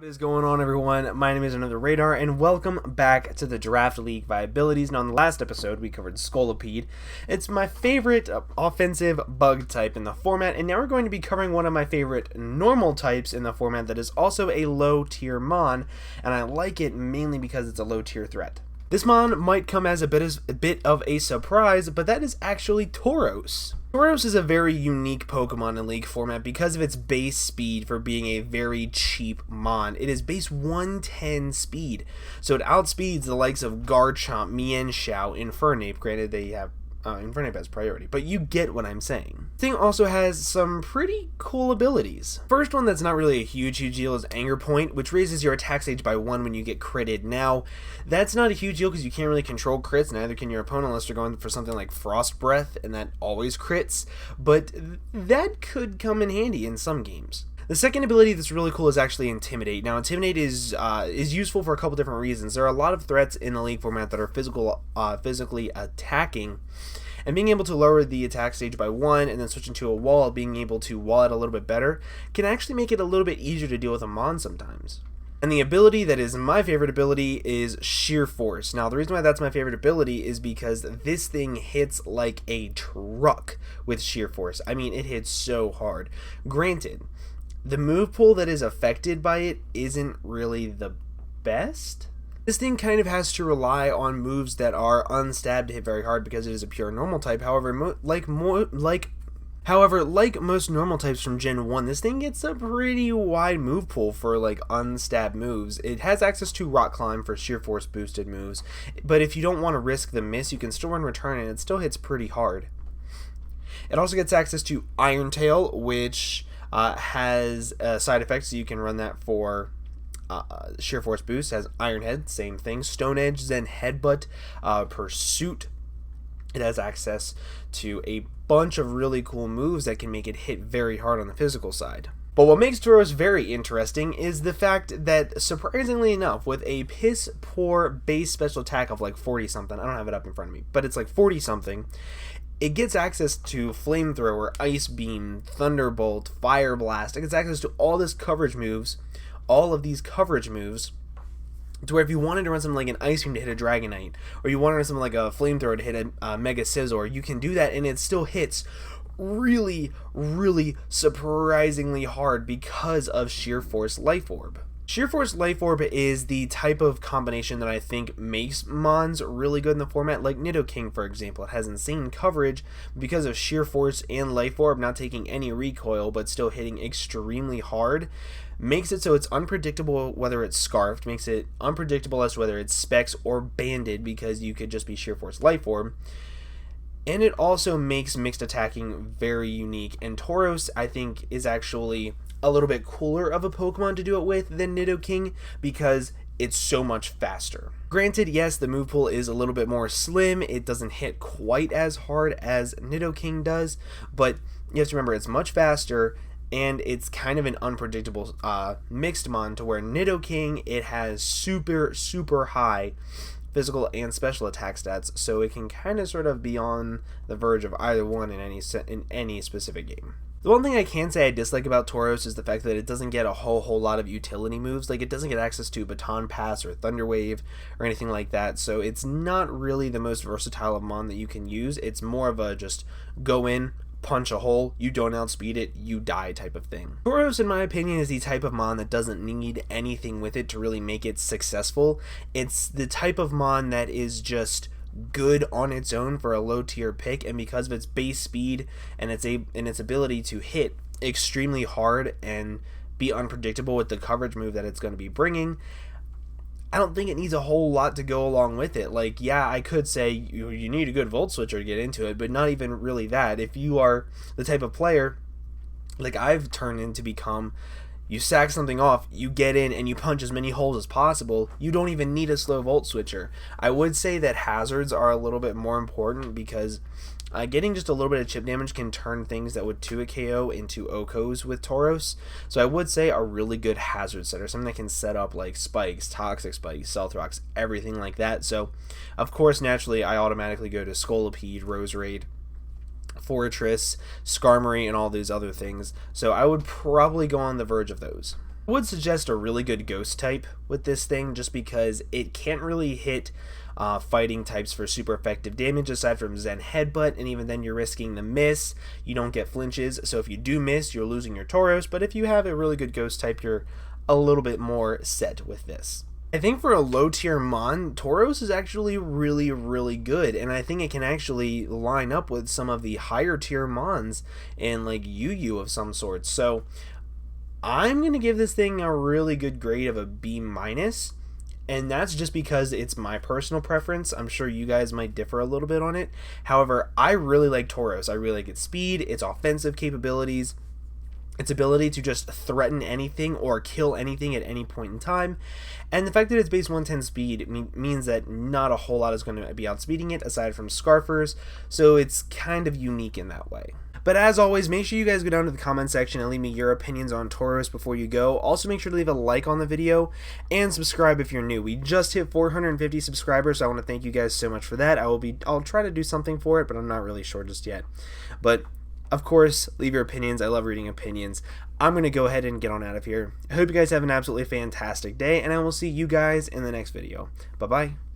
What is going on, everyone? My name is Another Radar, and welcome back to the Draft League Viabilities. Now, in the last episode, we covered Scolipede. It's my favorite offensive bug type in the format, and now we're going to be covering one of my favorite normal types in the format that is also a low-tier mon, and I like it mainly because it's a low-tier threat. This mon might come as a bit of a surprise, but that is actually Tauros. Tauros is a very unique Pokemon in League format because of its base speed for being a very cheap mon. It is base 110 speed, so it outspeeds the likes of Garchomp, Mienshao, Infernape. Granted, they have Infernape has priority, but you get what I'm saying. This thing also has some pretty cool abilities. First one that's not really a huge deal is Anger Point, which raises your attack stage by 1 when you get critted. Now, that's not a huge deal because you can't really control crits, neither can your opponent unless you're going for something like Frost Breath, and that always crits, but that could come in handy in some games. The second ability that's really cool is actually Intimidate. Now, Intimidate is useful for a couple different reasons. There are a lot of threats in the League format that are physically attacking, and being able to lower the attack stage by 1 and then switch into a wall, being able to wall it a little bit better, can actually make it a little bit easier to deal with a mon sometimes. And the ability that is my favorite ability is Sheer Force. Now, the reason why that's my favorite ability is because this thing hits like a truck with Sheer Force. I mean, it hits so hard. Granted, the move pool that is affected by it isn't really the best. This thing kind of has to rely on moves that are unstabbed to hit very hard because it is a pure normal type. However, like most normal types from Gen 1, this thing gets a pretty wide move pool for like unstabbed moves. It has access to Rock Climb for Sheer Force boosted moves, but if you don't want to risk the miss, you can still run Return and it still hits pretty hard. It also gets access to Iron Tail, which has side effects, so you can run that for Sheer Force boost. Has Iron Head, same thing. Stone Edge, Zen Headbutt, Pursuit. It has access to a bunch of really cool moves that can make it hit very hard on the physical side. But what makes Tauros very interesting is the fact that, surprisingly enough, with a piss poor base special attack of like 40 something, I don't have it up in front of me, but it's like 40 something, it gets access to Flamethrower, Ice Beam, Thunderbolt, Fire Blast. It gets access to all of these coverage moves, to where if you wanted to run something like an Ice Beam to hit a Dragonite, or you wanted to run something like a Flamethrower to hit a Mega Scizor, you can do that and it still hits really, really surprisingly hard because of Sheer Force Life Orb. Sheer Force Life Orb is the type of combination that I think makes mons really good in the format, like Nidoking, for example. It has insane coverage because of Sheer Force and Life Orb not taking any recoil but still hitting extremely hard. Makes it so it's unpredictable whether it's Scarfed, makes it unpredictable as to whether it's Specs or Banded because you could just be Sheer Force Life Orb. And it also makes mixed attacking very unique, and Tauros, I think, is actually a little bit cooler of a Pokemon to do it with than Nidoking because it's so much faster. Granted, yes, the move pool is a little bit more slim, it doesn't hit quite as hard as Nidoking does, but you have to remember it's much faster, and it's kind of an unpredictable mixed mon to where Nidoking, it has super high physical and special attack stats, so it can kind of sort of be on the verge of either one in any specific game. The one thing I can say I dislike about Tauros is the fact that it doesn't get a whole lot of utility moves. Like, it doesn't get access to Baton Pass or Thunder Wave or anything like that, so it's not really the most versatile of mon that you can use. It's more of a just go in, punch a hole, you don't outspeed it, you die type of thing. Tauros, in my opinion, is the type of mon that doesn't need anything with it to really make it successful. It's the type of mon that is just good on its own for a low tier pick, and because of its base speed and its ability to hit extremely hard and be unpredictable with the coverage move that it's going to be bringing, I don't think it needs a whole lot to go along with it. Like, yeah, I could say you need a good Volt Switcher to get into it, but not even really that. If you are the type of player like I've turned into become, you sack something off, you get in, and you punch as many holes as possible, you don't even need a slow Volt Switcher. I would say that hazards are a little bit more important because getting just a little bit of chip damage can turn things that would 2 a KO into OHKOs with Tauros. So I would say a really good hazard setter, something that can set up like spikes, toxic spikes, stealth rocks, everything like that. So, of course, naturally, I automatically go to Scolipede, Roserade, Fortress, Skarmory, and all these other things. So I would probably go on the verge of those. I would suggest a really good ghost type with this thing, just because it can't really hit fighting types for super effective damage aside from Zen Headbutt, and even then you're risking the miss. You don't get flinches, so if you do miss, you're losing your Tauros, but if you have a really good ghost type, you're a little bit more set with this. I think for a low tier Mon, Tauros is actually really good, and I think it can actually line up with some of the higher tier Mons and like Yu of some sort. So I'm going to give this thing a really good grade of a B-, and that's just because it's my personal preference. I'm sure you guys might differ a little bit on it. However, I really like Tauros. I really like its speed, its offensive capabilities, its ability to just threaten anything or kill anything at any point in time, and the fact that it's base 110 speed means that not a whole lot is going to be outspeeding it aside from Scarfers, so it's kind of unique in that way. But as always, make sure you guys go down to the comment section and leave me your opinions on Tauros before you go. Also, make sure to leave a like on the video and subscribe if you're new. We just hit 450 subscribers, so I want to thank you guys so much for that. I'll try to do something for it, but I'm not really sure just yet. But of course, leave your opinions. I love reading opinions. I'm going to go ahead and get on out of here. I hope you guys have an absolutely fantastic day, and I will see you guys in the next video. Bye-bye.